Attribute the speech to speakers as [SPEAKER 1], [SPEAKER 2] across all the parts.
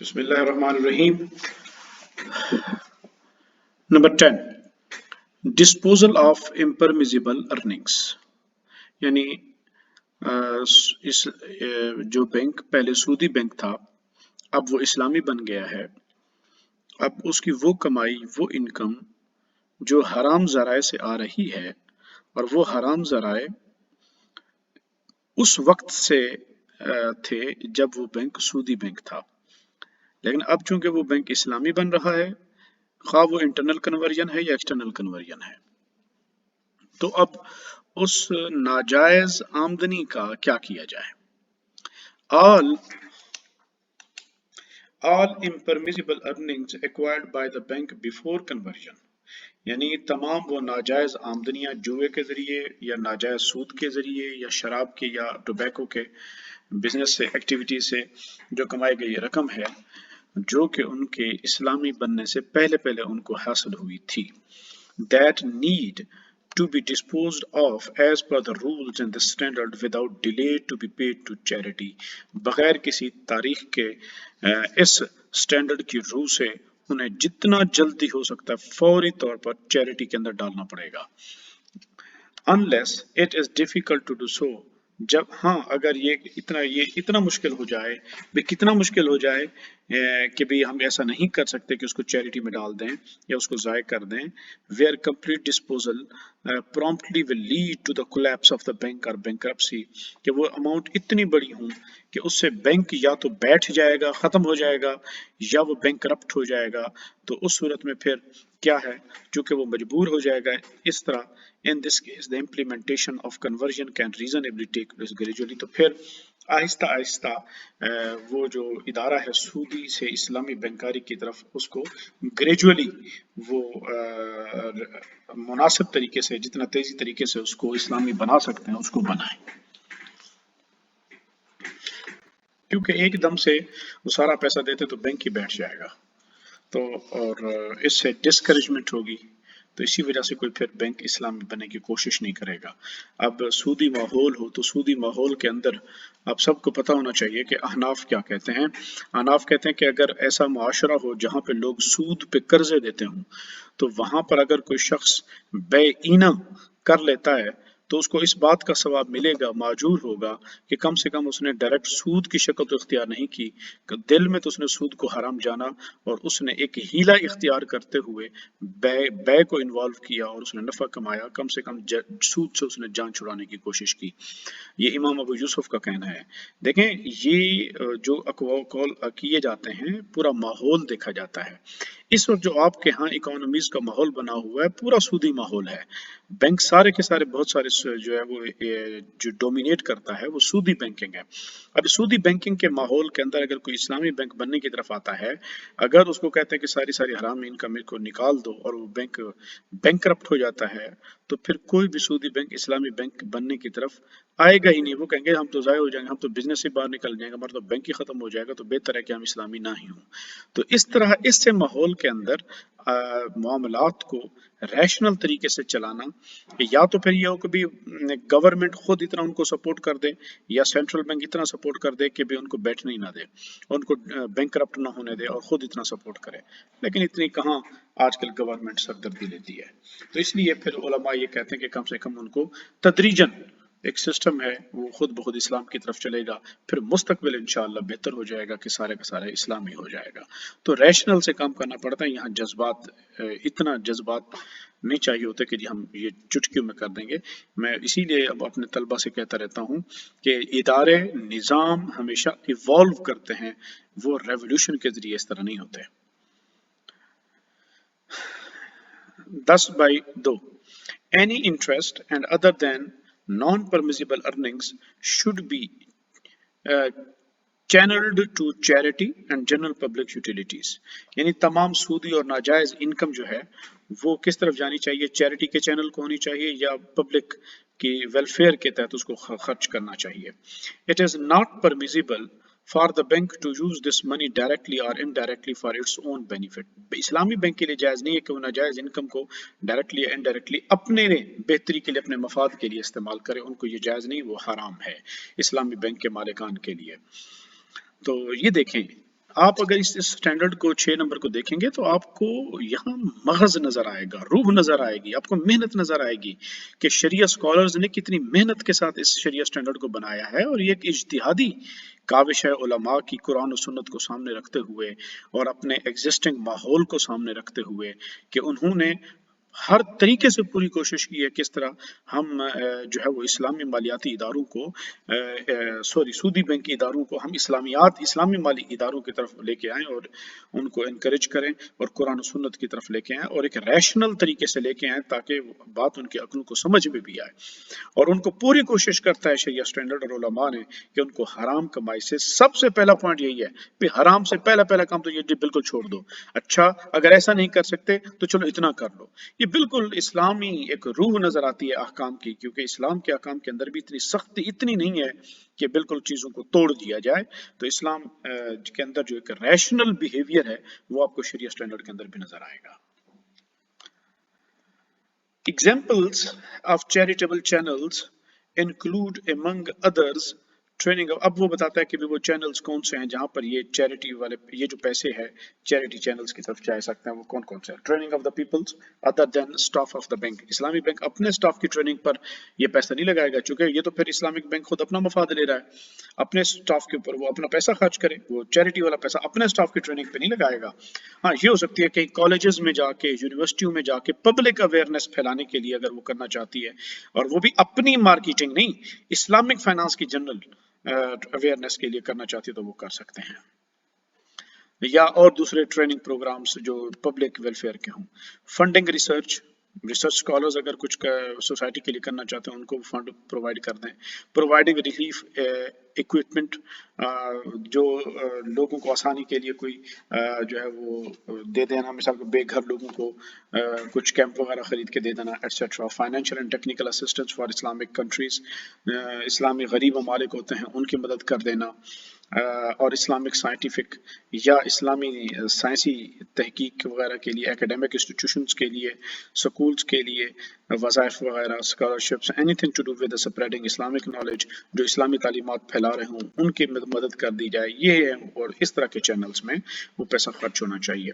[SPEAKER 1] بسم اللہ الرحمن الرحیم. Number 10 disposal of impermissible earnings. یعنی اس جو بینک پہلے سودی بینک تھا اب وہ اسلامی بن گیا ہے. اب اس کی وہ کمائی وہ انکم جو حرام ذرائع سے آ رہی ہے اور وہ حرام ذرائع اس وقت سے تھے جب وہ بینک سودی بینک تھا، لیکن اب چونکہ وہ بینک اسلامی بن رہا ہے، خواہ وہ انٹرنل کنورژن ہے یا ایکسٹرنل کنورژن ہے، تو اب اس ناجائز آمدنی کا کیا کیا جائے. all impermissible earnings acquired by the bank before conversion، یعنی تمام وہ ناجائز آمدنیاں جوئے کے ذریعے یا ناجائز سود کے ذریعے یا شراب کے یا ٹوبیکو کے بزنس سے ایکٹیویٹی سے جو کمائی گئی رقم ہے جو کہ ان کے اسلامی بننے سے پہلے ان کو حاصل ہوئی تھی، that need to be disposed of as per the rules and the standard without delay to be paid to charity، بغیر کسی تاریخ کے اس سٹینڈرڈ کی روح سے انہیں جتنا جلدی ہو سکتا ہے فوری طور پر چیریٹی کے اندر ڈالنا پڑے گا. unless it is difficult to do so، جب اگر یہ اتنا مشکل ہو جائے، کتنا مشکل ہو جائے کہ بھی ہم ایسا نہیں کر سکتے کہ اس کو چیریٹی میں ڈال دیں یا اس کو ضائع کر دیں. where complete disposal promptly will lead to the collapse of the bank or bankruptcy، کہ وہ اماؤنٹ اتنی بڑی ہوں کہ اس سے بینک یا تو بیٹھ جائے گا، ختم ہو جائے گا، یا وہ بینک کرپٹ ہو جائے گا. تو اس صورت میں پھر کیا ہے، چونکہ وہ مجبور ہو جائے گا اس طرح. in this case the implementation of conversion can reasonably take place gradually، تو پھر آہستہ آہستہ وہ جو ادارہ ہے سودی سے اسلامی بینکاری کی طرف اس کو گریجولی وہ مناسب طریقے سے جتنا تیزی طریقے سے اس کو اسلامی بنا سکتے ہیں اس کو بنائیں، کیونکہ ایک دم سے وہ سارا پیسہ دیتے تو بینک ہی بیٹھ جائے گا، تو اور اس سے ڈسکریجمنٹ ہوگی، تو اسی وجہ سے کوئی پھر بینک اسلامی بننے کی کوشش نہیں کرے گا. اب سودی ماحول ہو تو سودی ماحول کے اندر اب سب کو پتہ ہونا چاہیے کہ احناف کیا کہتے ہیں. احناف کہتے ہیں کہ اگر ایسا معاشرہ ہو جہاں پہ لوگ سود پہ قرضے دیتے ہوں تو وہاں پر اگر کوئی شخص بیعینہ کر لیتا ہے تو اس کو اس بات کا ثواب ملے گا، معجور ہوگا کہ کم سے کم اس نے ڈائریکٹ سود کی شکل تو اختیار نہیں کی، دل میں تو اس نے سود کو حرام جانا اور اس نے ایک ہیلہ اختیار کرتے ہوئے بے کو انوالو کیا اور اس نے نفع کمایا، کم سے کم سود سے اس نے جان چھڑانے کی کوشش کی. یہ امام ابو یوسف کا کہنا ہے. دیکھیں یہ جو قول کیے جاتے ہیں پورا ماحول دیکھا جاتا ہے. اس وقت جو آپ کے ہاں اکانومیز کا ماحول بنا ہوا ہے پورا سودی ماحول ہے، بینک سارے کے سارے بہت سارے جو ہے وہ جو ڈومینیٹ کرتا ہے وہ سودی بینکنگ ہے. اب سودی بینکنگ کے ماحول کے اندر اگر کوئی اسلامی بینک بننے کی طرف آتا ہے، اگر اس کو کہتے ہیں کہ ساری حرام انکم کو نکال دو اور وہ بینک بینکرپٹ ہو جاتا ہے تو پھر کوئی بھی سودی بینک اسلامی بینک بننے کی طرف آئے گا ہی نہیں. وہ کہیں گے ہم تو ضائع ہو جائیں گے، ہم تو بزنس سے باہر نکل جائیں گے، ہمارا تو بینک ہی ختم ہو جائے گا، تو بہتر ہے کہ ہم اسلامی نہ ہی ہوں. تو اس طرح اس سے ماحول کے اندر معاملات کو ریشنل طریقے سے چلانا، یا تو پھر یہ ہو کہ بھی گورنمنٹ خود اتنا ان کو سپورٹ کر دے یا سینٹرل بینک اتنا سپورٹ کر دے کہ بھی ان کو بیٹھنے ہی نہ دے، ان کو بینک کرپٹ نہ ہونے دے اور خود اتنا سپورٹ کرے. لیکن اتنی کہاں آج کل گورنمنٹ سردردی لیتی ہے. تو اس لیے پھر علماء یہ کہتے ہیں کہ کم سے کم ان کو تدریجاً ایک سسٹم ہے وہ خود بخود اسلام کی طرف چلے گا، پھر مستقبل انشاءاللہ بہتر ہو جائے گا کہ سارے کا سارا اسلامی ہو جائے گا. تو ریشنل سے کام کرنا پڑتا ہے. یہاں جذبات اتنا جذبات نہیں چاہیے ہوتے کہ ہم یہ چٹکیوں میں کر دیں گے. میں اسی لیے اب اپنے طلبہ سے کہتا رہتا ہوں کہ ادارے نظام ہمیشہ ایوالو کرتے ہیں، وہ ریولیوشن کے ذریعے اس طرح نہیں ہوتے. 10/2 Any interest and other than non-permissible earnings should be channeled to charity and general public utilities، یعنی تمام سودی اور ناجائز انکم جو ہے وہ کس طرف جانی چاہیے، چیریٹی کے چینل کو ہونی چاہیے یا پبلک کی ویلفیئر کے تحت اس کو خرچ کرنا چاہیے. It is not permissible for the bank to use this money directly or indirectly for its own benefit. اسلامی بینک کے لیے جائز نہیں ہے کہ وہ ناجائز انکم کو ڈائریکٹلی یا انڈائریکٹلی اپنے بہتری کے لیے اپنے مفاد کے لیے استعمال کرے. ان کو یہ جائز نہیں، وہ حرام ہے اسلامی بینک کے مالکان کے لیے. تو یہ دیکھیں आप अगर इस स्टैंडर्ड को 6 नंबर को देखेंगे तो आपको यहाँ मगज नजर आएगा, रूह नजर आएगी, आपको मेहनत नजर आएगी कि शरिया स्कॉलर्स ने कितनी मेहनत के साथ इस शरिया स्टैंडर्ड को बनाया है। और ये एक इज्तिहादी काविश है उलमा की, कुरान और सुन्नत को सामने रखते हुए और अपने एग्जिस्टिंग माहौल को सामने रखते हुए कि उन्होंने हर तरीके से पूरी कोशिश की है किस तरह हम जो है वो इस्लामी मालियाती इदारों को सूदी बैंक इदारों को हम इस्लामी माली इदारों की तरफ लेके आएं और उनको इनकरेज करें और कुरान और सुन्नत की तरफ लेके आएं और एक रैशनल तरीके से लेके आएं ताकि बात उनके अक्ल को समझ में भी आए। और उनको पूरी कोशिश करता है शरिया स्टैंडर्ड और उलमा ने कि उनको हराम कमाई से, सबसे पहला पॉइंट यही है कि हराम से पहला काम तो ये बिल्कुल छोड़ दो। अच्छा अगर ऐसा नहीं कर सकते तो चलो इतना कर लो। ये बिल्कुल इस्लामी एक रूह नजर आती है अहकाम की, क्योंकि इस्लाम के अहकाम के अंदर भी इतनी सख्ती इतनी नहीं है कि बिल्कुल चीजों को तोड़ दिया जाए। तो इस्लाम के अंदर जो एक रैशनल बिहेवियर है वो आपको शरिया स्टैंडर्ड के अंदर भी नजर आएगा। Examples of charitable channels include among others training. अब वो बताता है कि वो चैनल्स कौन से हैं जहां पर ये चैरिटी वाले ये जो पैसे है चैरिटी चैनल्स की तरफ जा सकते हैं, वो कौन कौन से हैं। Training of the peoples other than staff of the bank. Islamic bank अपने स्टाफ की ट्रेनिंग पर ये पैसा नहीं लगाएगा, क्योंकि ये तो फिर इस्लामिक बैंक खुद अपना मफाद ले रहा है। अपने स्टाफ के ऊपर वो अपना पैसा खर्च करे, वो चैरिटी वाला पैसा अपने स्टाफ की ट्रेनिंग पे नहीं लगाएगा। हाँ ये हो सकती है कि कॉलेजेस में जाके, यूनिवर्सिटियों में जाके पब्लिक अवेयरनेस फैलाने के लिए अगर वो करना चाहती है, और वो भी अपनी मार्केटिंग नहीं, इस्लामिक फाइनेंस की जनरल अवेयरनेस के लिए करना चाहती है तो वो कर सकते हैं। या और दूसरे ट्रेनिंग प्रोग्राम्स जो पब्लिक वेलफेयर के हों। फंडिंग रिसर्च स्कॉलर्स अगर कुछ सोसाइटी के लिए करना चाहते हैं उनको फंड प्रोवाइड कर दें। प्रोवाइडिंग रिलीफ इक्विपमेंट, जो लोगों को आसानी के लिए कोई जो है वो दे देना, मिसाल को बेघर लोगों को कुछ कैंप वगैरह खरीद के दे देना etcetera. Financial and technical assistance for Islamic countries, इस्लामी गरीब ममालिक होते हैं उनकी मदद कर देना। और इस्लामिक साइंटिफिक या इस्लामी साइंसी तहकीक वगैरह के लिए, एकेडमिक इंस्टीट्यूशंस के लिए, स्कूल्स के लिए वज़ाइफ वगैरह, scholarships, anything to do with spreading Islamic knowledge, जो इस्लामी तालीमात फैला रहे हों उनकी मदद कर दी जाए। ये है, और इस तरह के चैनल्स में वो पैसा खर्च होना चाहिए।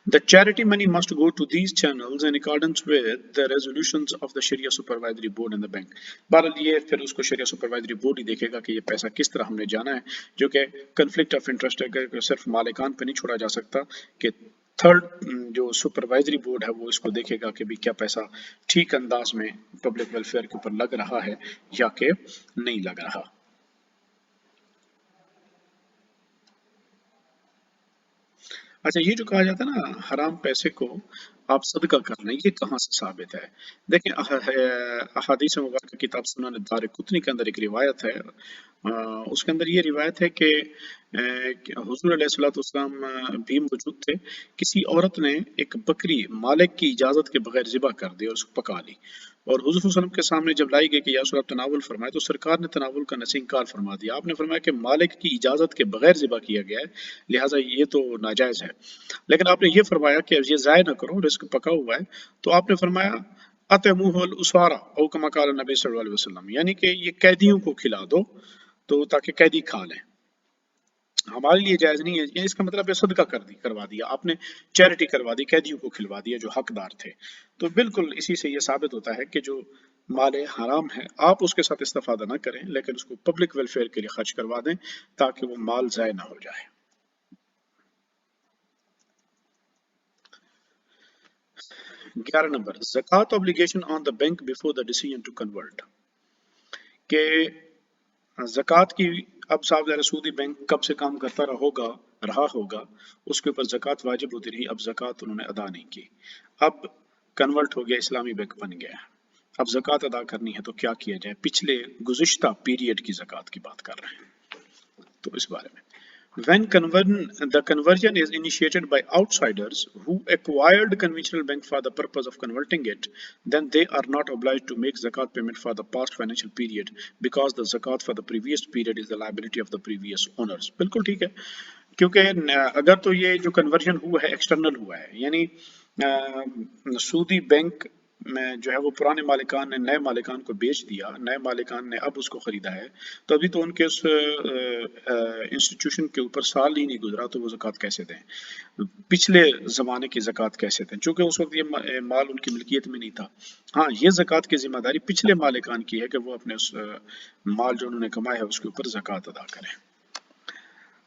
[SPEAKER 1] The charity money must go to these channels in accordance with the resolutions of the Sharia Supervisory Board and the bank। बहरहाल ये फिर उसको शरिया सुपरवाइजरी बोर्ड ही देखेगा कि ये पैसा किस तरह हमने जाना है, जो कि कन्फ्लिक्ट ऑफ इंटरेस्ट है, सिर्फ मालिकान पे नहीं छोड़ा जा सकता कि थर्ड जो सुपरवाइजरी बोर्ड है वो इसको देखेगा कि भी क्या पैसा ठीक अंदाज में पब्लिक वेलफेयर के ऊपर लग रहा है या कि नहीं लग रहा। अच्छा ये जो कहा जाता है ना हराम पैसे को आप सदका करना, ये कहाँ से साबित है? देखें अहादीस मुबारक किताब सुनन दारक़ुतनी के अंदर एक रिवायत है। उसके अंदर ये रिवायत है कि हुजूर अलैहिस्सलाम भी मौजूद थे। किसी औरत ने एक बकरी मालिक की इजाजत के बगैर ज़िबा कर दी और उसको पका ली, और हुजूर सल्लल्लाहु अलैहि वसल्लम के सामने जब लाई गई कि या रसूल अल्लाह तनावुल फरमाए, तो सरकार ने तनावुल का नसी इनकार फरमा दिया। आपने फरमाया कि मालिक की इजाजत के बगैर ज़िबा किया गया है, लिहाजा ये तो नाजायज है। लेकिन आपने ये फरमाया कि ये ज़ाय ना करो, रिस्क पका हुआ है। तो आपने फरमाया अतमुहुल उसारा औ कमा क़ाल नबी सल्लल्लाहु अलैहि वसल्लम, यानी कि ये कैदियों को खिला दो तो ताकि कैदी खा लें, हमारे लिए जायज नहीं है। ये इसका मतलब है सदका करवा दिया आपने, चैरिटी करवा दी, कैदियों को खिलवा दिया जो हकदार थे। तो बिल्कुल इसी से ये साबित होता है कि जो माल हराम है आप उसके साथ इस्तेफादा ना करें, लेकिन उसको पब्लिक वेलफेयर के लिए खर्च करवा दें ताकि वो माल ज़ाय ना हो जाए। 11 नंबर, ज़कात obligation on the bank before the decision to convert. के ज़कात की, अब साहब ज़रा सूदी बैंक कब से काम करता रहा होगा, उसके ऊपर ज़कात वाजिब होती रही, अब ज़कात उन्होंने अदा नहीं की, अब कन्वर्ट हो गया, इस्लामी बैंक बन गया, अब ज़कात अदा करनी है तो क्या किया जाए। पिछले गुज़िश्ता पीरियड की ज़कात की बात कर रहे हैं तो इस बारे में। When the conversion is initiated by outsiders who acquired conventional bank for the purpose of converting it, then they are not obliged to make zakat payment for the past financial period because the zakat for the previous period is the liability of the previous owners। बिल्कुल ठीक है, क्योंकि अगर तो ये जो conversion हुआ है एक्सटर्नल हुआ है, यानी सूदी बैंक में जो है वो पुराने मालिकान ने नए मालिकान को बेच दिया, नए मालिकान ने अब उसको खरीदा है, तो अभी तो उनके उस इंस्टीट्यूशन के ऊपर साल ही नहीं गुजरा तो वो ज़कात कैसे दें, पिछले ज़माने की ज़कात कैसे दें, चूँकि उस वक्त ये माल उनकी मिल्कियत में नहीं था। हाँ, ये ज़कात की ज़िम्मेदारी पिछले मालिकान की है कि वो अपने उस माल जो उन्होंने कमाया है उसके ऊपर ज़कात अदा करें।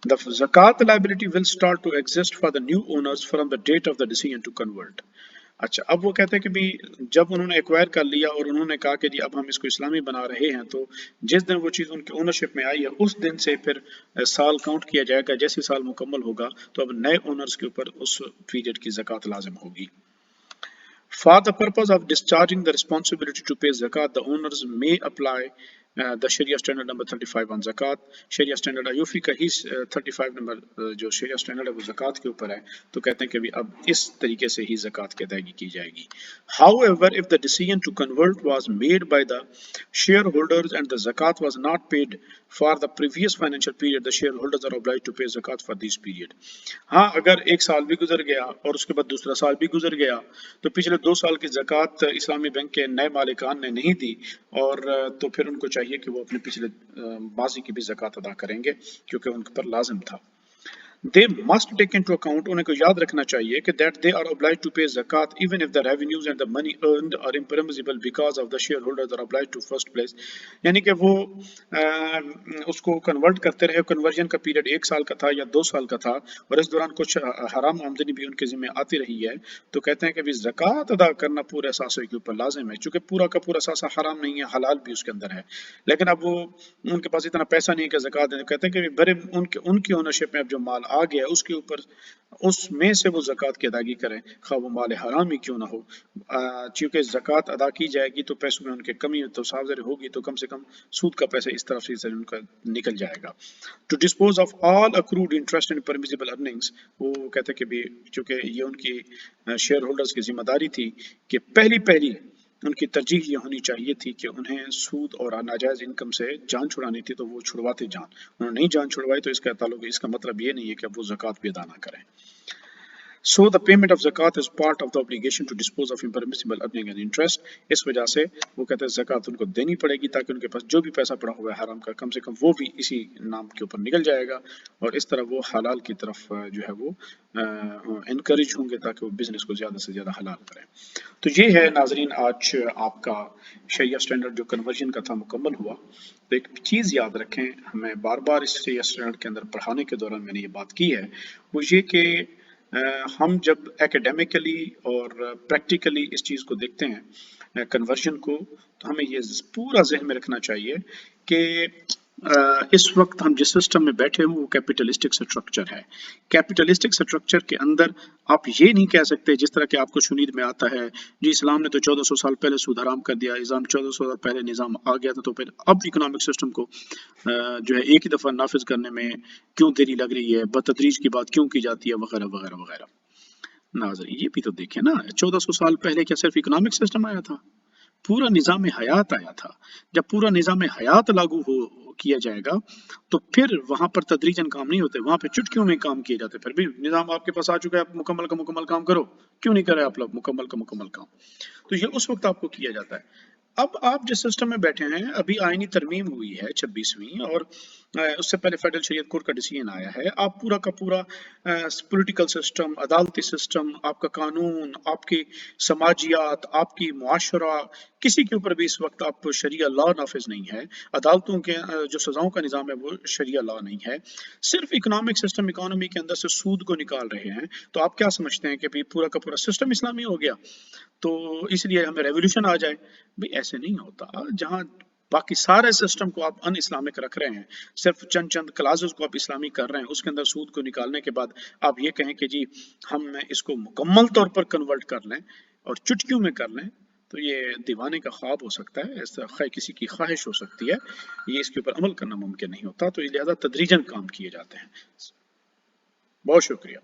[SPEAKER 1] The zakat liability will start to exist for the new owners from the date of the decision to convert. अच्छा, अब वो कहते हैं कि भी जब उन्होंने एक्वायर कर लिया और उन्होंने कहा कि जी अब हम इसको इस्लामी बना रहे हैं, तो जिस दिन वो चीज़ उनकी ओनरशिप में आई है उस दिन से फिर साल काउंट किया जाएगा। जैसे साल मुकम्मल होगा तो अब नए ओनर्स के ऊपर उस पीरियड की ज़कात लाजिम होगी। For the purpose of discharging the responsibility to pay zakat, the owners may apply the Sharia standard number 35 on zakat. Sharia standard आयूफी का ही 35 नंबर जो Sharia standard है वो zakat के ऊपर है, तो कहते हैं कि अब इस तरीके से ही zakat की अदायगी की जाएगी। However, if the decision to convert was made by the shareholders and the zakat was not paid for the previous financial period, the shareholders are obliged to pay zakat for this period. हाँ, अगर एक साल भी गुजर गया और उसके बाद दूसरा साल भी गुजर गया तो पिछले 2 साल की ज़कात इस्लामी बैंक के नए मालिकान ने नहीं दी, और तो फिर उनको चाहिए कि वो अपने पिछले माजी की भी ज़कात अदा करेंगे क्योंकि उन पर लाजिम था। They must take into account, उन्हें को याद रखना चाहिए कि that they are obliged to pay zakat even if the revenues and the money earned are impermissible because of the shareholders are obliged to first place। यानी कि वो उसको कन्वर्ट करते रहे, कन्वर्जन का पीरियड 1 साल का था या 2 साल का था और इस दौरान कुछ हराम आमदनी भी उनके ज़िम्मे आती रही है, तो कहते हैं कि भी ज़कात अदा करना पूरे असासे के ऊपर लाजिम है, चूँकि पूरा का पूरा असासा हराम नहीं है, हलाल भी उसके अंदर है, लेकिन अब वो उनके पास इतना पैसा नहीं है कि ज़कात दें। कहते हैं कि बड़े उनकी ओनरशिप में अब जो माल आ गया उसके ऊपर उसमें से वो ज़कात की अदायगी करें, खा वो माल हराम ही क्यों ना हो। चूँकि ज़कात अदा की जाएगी तो पैसों में उनके कमी तो सावधानी होगी, तो कम से कम सूद का पैसा इस तरफ से उनका निकल जाएगा। To dispose of all accrued interest and permissible earnings, वो कहते हैं कि भी चूँकि ये उनकी शेयर होल्डर्स की जिम्मेदारी थी कि पहली उनकी तरजीह ये होनी चाहिए थी कि उन्हें सूद और नाजायज़ इनकम से जान छुड़ानी थी, तो वो छुड़वाते जान। उन्होंने नहीं जान छुड़वाई तो इसका मतलब ये नहीं है कि अब वो ज़कात भी अदा ना करें। So the payment of zakat is part of the obligation to dispose of impermissible earning and interest। इस वजह से वो कहते हैं ज़कात उनको देनी पड़ेगी ताकि उनके पास जो भी पैसा पड़ा हुआ है हराम का, कम से कम वो भी इसी नाम के ऊपर निकल जाएगा और इस तरह वो हलाल की तरफ जो है वो इनकरेज होंगे ताकि वो बिजनेस को ज़्यादा से ज़्यादा हलाल करें। तो ये है नाजरीन आज आपका शरिया स्टैंडर्ड जो कन्वर्जन का था मुकम्मल हुआ। तो एक चीज़ याद रखें, हमें बार बार इस शरिया स्टैंडर्ड के अंदर पढ़ाने के दौरान मैंने ये बात की है, वो ये कि हम जब एकेडमिकली और प्रैक्टिकली इस चीज़ को देखते हैं कन्वर्जन को, तो हमें ये पूरा जहन में रखना चाहिए कि इस वक्त हम जिस सिस्टम में बैठे हैं वो कैपिटलिस्टिक स्ट्रक्चर है। कैपिटलिस्टिक स्ट्रक्चर के अंदर आप ये नहीं कह सकते जिस तरह के आपको शुनीद में आता है जी इस्लाम ने तो 1400 साल पहले सूद हराम कर दिया, इस्लाम 1400 साल पहले निज़ाम आ गया था, तो फिर अब इकोनॉमिक सिस्टम को जो है एक ही दफ़ा नाफिज करने में क्यों देरी लग रही है, बतदरीज की बात क्यों की जाती है, वगैरह वगैरह वगैरह। नाज़रीन ये भी तो देखें ना, 1400 साल पहले क्या सिर्फ इकोनॉमिक सिस्टम आया था? पूरा निज़ाम हयात आया था। जब पूरा निज़ाम हयात लागू हो किया जाएगा तो फिर वहां पर तदरीजन काम नहीं होते, वहां पे चुटकियों में काम किए जाते। फिर भी निज़ाम आपके पास आ चुका है, आप मुकम्मल का मुकम्मल काम करो, क्यों नहीं कर रहे आप लोग मुकम्मल का मुकम्मल काम? तो ये उस वक्त आपको किया जाता है। अब आप जिस सिस्टम में बैठे हैं, अभी आईनी तरमीम हुई है 26वीं और उससे पहले फेडरल शरीयत कोर्ट का डिसीजन आया है। आप पूरा का पूरा पॉलिटिकल सिस्टम, अदालती सिस्टम, आपका कानून, आपकी समाजियात, आपकी मुआशरा, किसी के ऊपर भी इस वक्त आप शरिया लॉ नाफिज नहीं है। अदालतों के जो सजाओं का निज़ाम है वो शरिया लॉ नहीं है। सिर्फ इकोनॉमिक सिस्टम इकोनॉमी के अंदर से सूद को निकाल रहे हैं। तो आप क्या समझते हैं कि भी पूरा का पूरा सिस्टम इस्लामी हो गया तो इसलिए हमें रेवोल्यूशन आ जाए? भी ऐसे नहीं होता। जहां बाकी सारे सिस्टम को आप अन इस्लामिक रख रहे हैं, सिर्फ चंद क्लासेस को आप इस्लामी कर रहे हैं, उसके अंदर सूद को निकालने के बाद आप ये कहें कि जी हम इसको मुकम्मल तौर पर कन्वर्ट कर लें और चुटकियों में कर लें, तो ये दीवाने का ख्वाब हो सकता है, ऐसा किसी की ख्वाहिश हो सकती है, ये इसके ऊपर अमल करना मुमकिन नहीं होता। तो लिहाजा तदरीजन काम किए जाते हैं। बहुत शुक्रिया।